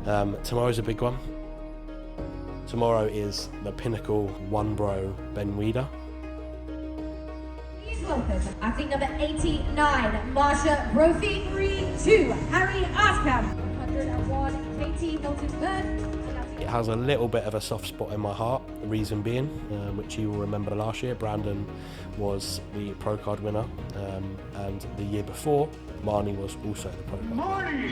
Tomorrow's a big one. Tomorrow is the pinnacle one bro Ben Weider. Please welcome athlete number 89, Marsha Brophy 3-2, Harry Askham, 101, Katie Milton-Byrne. It has a little bit of a soft spot in my heart, the reason being, which you will remember last year, Brandon was the pro card winner, and the year before, Marnie was also the pro card winner.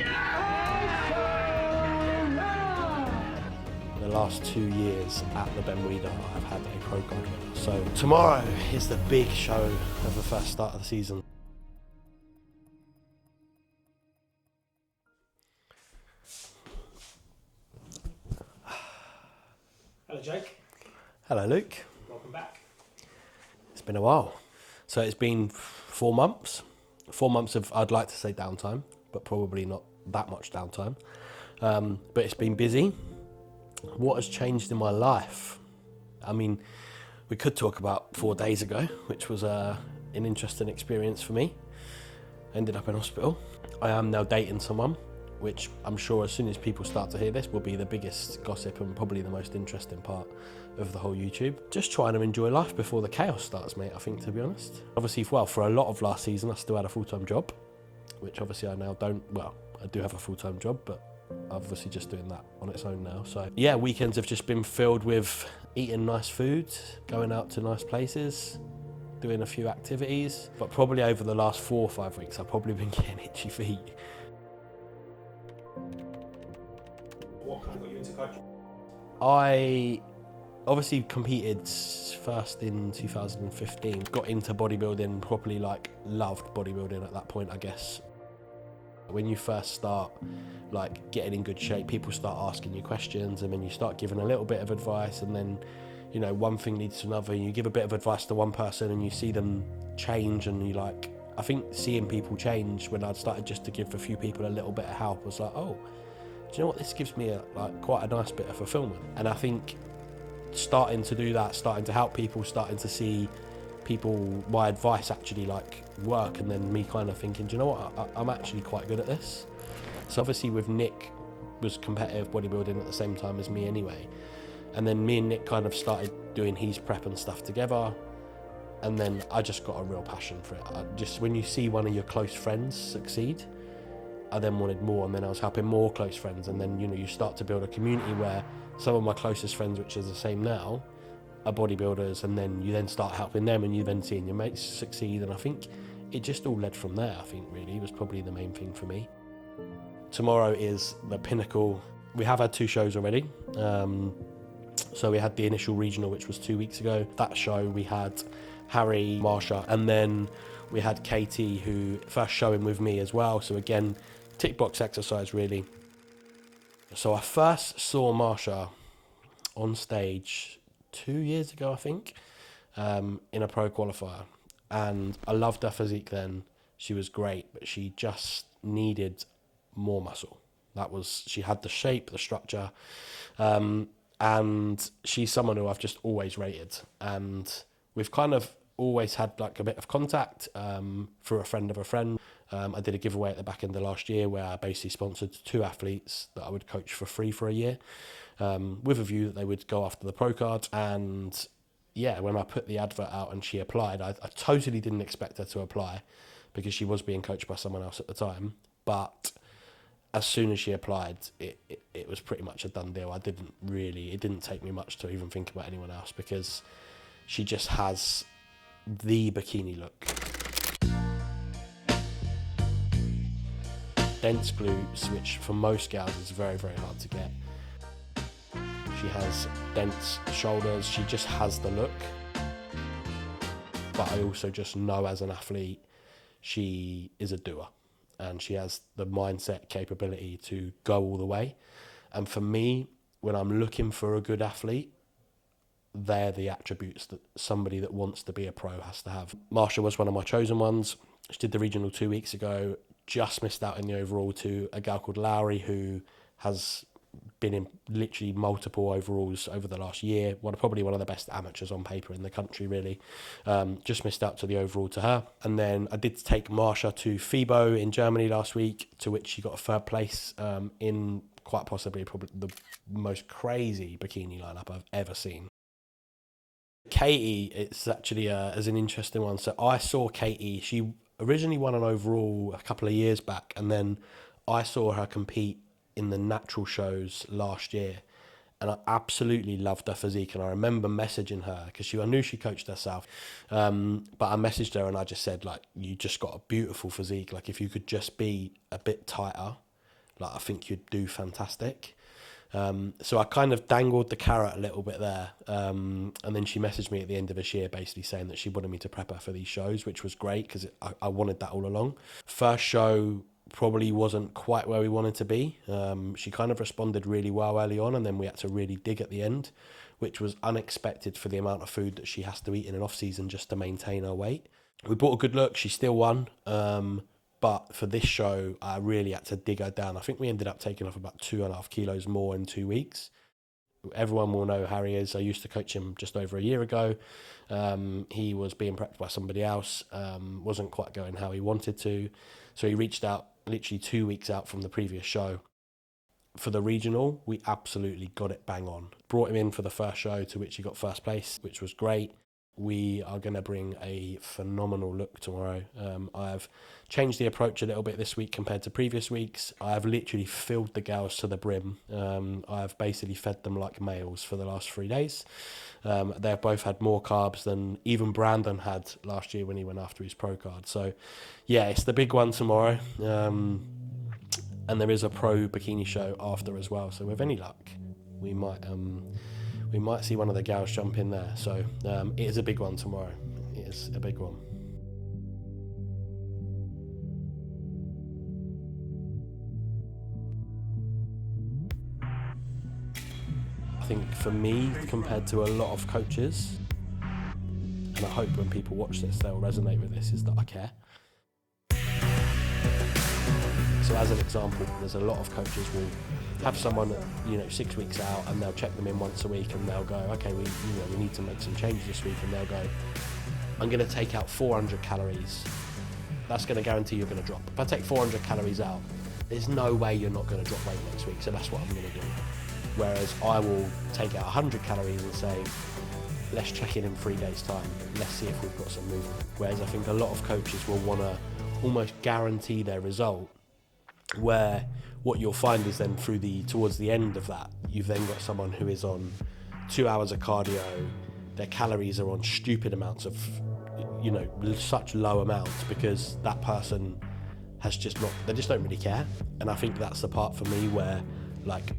The last 2 years at the Ben Weider, I've had a pro card winner. So tomorrow is the big show of the first start of the season. Hello Jake. Hello Luke. Welcome back. It's been a while. So it's been 4 months. 4 months of, I'd like to say downtime, but probably not that much downtime. But it's been busy. What has changed in my life? I mean, we could talk about 4 days ago, which was an interesting experience for me. Ended up in hospital. I am now dating someone, which I'm sure as soon as people start to hear this will be the biggest gossip and probably the most interesting part of the whole YouTube. Just trying to enjoy life before the chaos starts, mate, I think, to be honest. Obviously, well, for a lot of last season, I still had a full-time job, which obviously I now don't. Well, I do have a full-time job, but obviously just doing that on its own now. So yeah, weekends have just been filled with eating nice food, going out to nice places, doing a few activities. But probably over the last 4 or 5 weeks, I've probably been getting itchy feet. What kind of got you into coaching? I obviously competed first in 2015, got into bodybuilding, properly like loved bodybuilding at that point, I guess. When you first start like getting in good shape, people start asking you questions, and then you start giving a little bit of advice, and then, you know, one thing leads to another, and you give a bit of advice to one person and you see them change, and you like, I think seeing people change when I started just to give a few people a little bit of help was like, oh, do you know what, this gives me quite a nice bit of fulfillment. And I think starting to do that, starting to help people, starting to see people, my advice actually like work, and then me kind of thinking, do you know what, I'm actually quite good at this. So obviously with Nick was competitive bodybuilding at the same time as me anyway, and then me and Nick kind of started doing his prep and stuff together, and then I just got a real passion for it. When you see one of your close friends succeed, I then wanted more, and then I was helping more close friends, and then, you know, you start to build a community where some of my closest friends, which is the same now, are bodybuilders, and then you then start helping them, and you then seeing your mates succeed, and I think it just all led from there. I think really was probably the main thing for me. Tomorrow is the pinnacle. We have had 2 shows already. So we had the initial regional, which was 2 weeks ago. That show we had Harry, Marsha, and then we had Katie, who first showing with me as well. So again, tick box exercise really. So I first saw Marsha on stage 2 years ago, I think, in a pro qualifier, and I loved her physique then. She was great, but she just needed more muscle. She had the shape, the structure, and she's someone who I've just always rated, and we've kind of always had like a bit of contact through a friend of a friend. I did a giveaway at the back end of last year where I basically sponsored 2 athletes that I would coach for free for a year, with a view that they would go after the pro card. And yeah, when I put the advert out and she applied, I totally didn't expect her to apply because she was being coached by someone else at the time. But as soon as she applied, it was pretty much a done deal. It didn't take me much to even think about anyone else, because she just has the bikini look. Dense glutes, which for most girls is very, very hard to get. She has dense shoulders. She just has the look. But I also just know as an athlete, she is a doer, and she has the mindset capability to go all the way. And for me, when I'm looking for a good athlete, they're the attributes that somebody that wants to be a pro has to have. Marsha was one of my chosen ones. She did the regional 2 weeks ago, just missed out in the overall to a gal called Lowry, who has been in literally multiple overalls over the last year. Probably one of the best amateurs on paper in the country, really. Just missed out to the overall to her. And then I did take Marsha to FIBO in Germany last week, to which she got a third place in quite possibly probably the most crazy bikini lineup I've ever seen. Katie, it's actually as an interesting one. So I saw Katie, she originally won an overall a couple of years back, and then I saw her compete in the natural shows last year, and I absolutely loved her physique. And I remember messaging her because I knew she coached herself, but I messaged her and I just said, like, you just got a beautiful physique. Like, if you could just be a bit tighter, like, I think you'd do fantastic. So I kind of dangled the carrot a little bit there, and then she messaged me at the end of this year basically saying that she wanted me to prep her for these shows, which was great because I wanted that all along. First show probably wasn't quite where we wanted to be. She kind of responded really well early on, and then we had to really dig at the end, which was unexpected for the amount of food that she has to eat in an off season just to maintain her weight. We brought a good look. She still won. But for this show, I really had to dig her down. I think we ended up taking off about 2.5 kilos more in 2 weeks. Everyone will know who Harry is. I used to coach him just over a year ago. He was being prepped by somebody else, wasn't quite going how he wanted to. So he reached out literally 2 weeks out from the previous show. For the regional, we absolutely got it bang on. Brought him in for the first show, to which he got first place, which was great. We are going to bring a phenomenal look tomorrow. I've changed the approach a little bit this week compared to previous weeks. I have literally filled the gals to the brim. I've basically fed them like males for the last 3 days. They've both had more carbs than even Brandon had last year when he went after his pro card. So yeah, it's the big one tomorrow. And there is a pro bikini show after as well. So with any luck, we might see one of the gals jump in there. So it is a big one tomorrow. It is a big one. I think for me, compared to a lot of coaches, and I hope when people watch this, they'll resonate with this, is that I care. So as an example, there's a lot of coaches will have someone, 6 weeks out, and they'll check them in once a week, and they'll go, okay, we need to make some changes this week, and they'll go, I'm going to take out 400 calories. That's going to guarantee you're going to drop. If I take 400 calories out, there's no way you're not going to drop weight next week, so that's what I'm going to do. Whereas I will take out 100 calories and say, let's check in 3 days' time. Let's see if we've got some movement. Whereas I think a lot of coaches will want to almost guarantee their result, where what you'll find is then towards the end of that, you've then got someone who is on 2 hours of cardio, their calories are on stupid amounts of, such low amounts, because that person has they just don't really care. And I think that's the part for me where, like,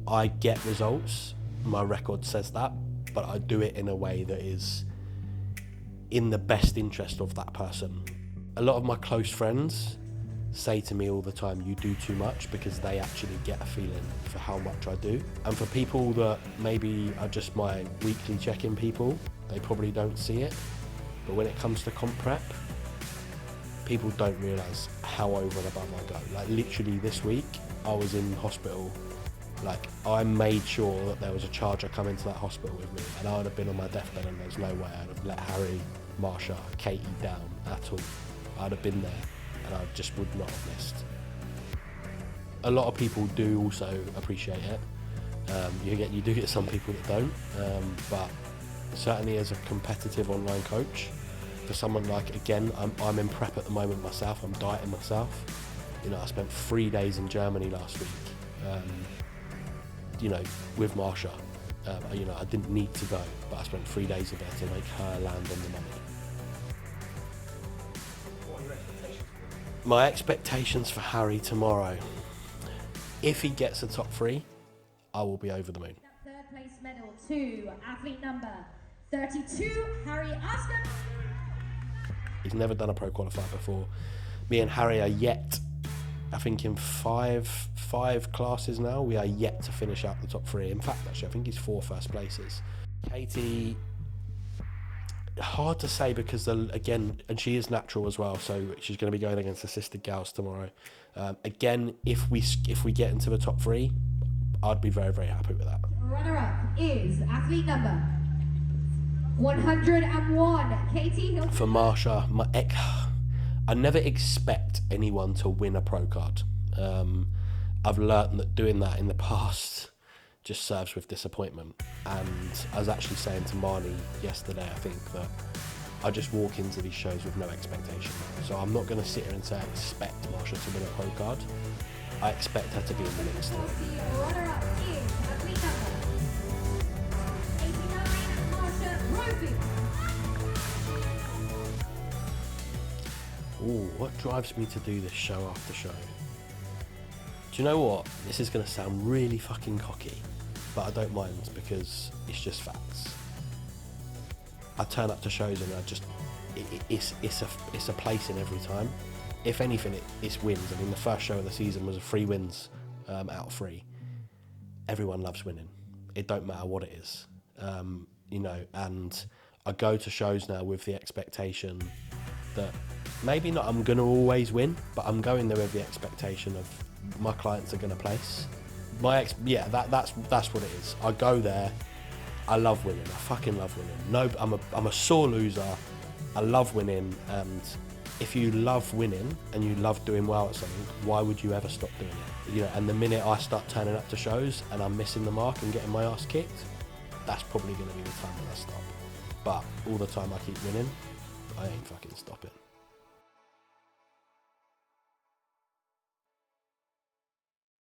I get results, my record says that, but I do it in a way that is in the best interest of that person. A lot of my close friends say to me all the time, you do too much, because they actually get a feeling for how much I do. And for people that maybe are just my weekly check-in people, they probably don't see it. But when it comes to comp prep, people don't realise how over and above I go. Like, literally this week, I was in hospital. Like, I made sure that there was a charger come into that hospital with me, and I would have been on my deathbed, and there's no way I'd have let Harry, Marsha, Katie down at all. I'd have been there, and I just would not have missed. A lot of people do also appreciate it. You do get some people that don't, but certainly as a competitive online coach, for someone like, again, I'm in prep at the moment myself, I'm dieting myself. I spent 3 days in Germany last week, with Marsha. I didn't need to go, but I spent 3 days of it to make her land on the money. What are your expectations? My expectations for Harry tomorrow, if he gets a top 3, I will be over the moon. Third place medal to athlete number 32, Harry Askham. He's never done a pro qualifier before. Me and Harry are yet, I think in five classes now, we are yet to finish out the top 3. In fact, actually, I think he's 4 first places. Katie, hard to say, because again, and she is natural as well, so she's going to be going against assisted gals tomorrow. Again, if we get into the top 3, I'd be very, very happy with that. Runner-up is athlete number 101, Katie Hilton. For Marsha, I never expect anyone to win a pro card. I've learnt that doing that in the past just serves with disappointment. And I was actually saying to Marnie yesterday, I think that I just walk into these shows with no expectation. So I'm not going to sit here and say I expect Marsha to win a pro card. I expect her to be in the mix. Runner-up is athlete number 89, Marsha Brophy. Ooh, what drives me to do this show after show? Do you know what? This is going to sound really fucking cocky, but I don't mind because it's just facts. I turn up to shows and it's a place in every time. If anything, it's wins. I mean, the first show of the season was 3 wins out of 3. Everyone loves winning. It don't matter what it is, you know. And I go to shows now with the expectation that maybe not I'm going to always win, but I'm going there with the expectation of my clients are going to place. That's what it is. I go there. I love winning. I fucking love winning. No, I'm a sore loser. I love winning, and if you love winning and you love doing well at something, why would you ever stop doing it? You know, and the minute I start turning up to shows and I'm missing the mark and getting my ass kicked, that's probably going to be the time when I stop. But all the time I keep winning, I ain't fucking stopping.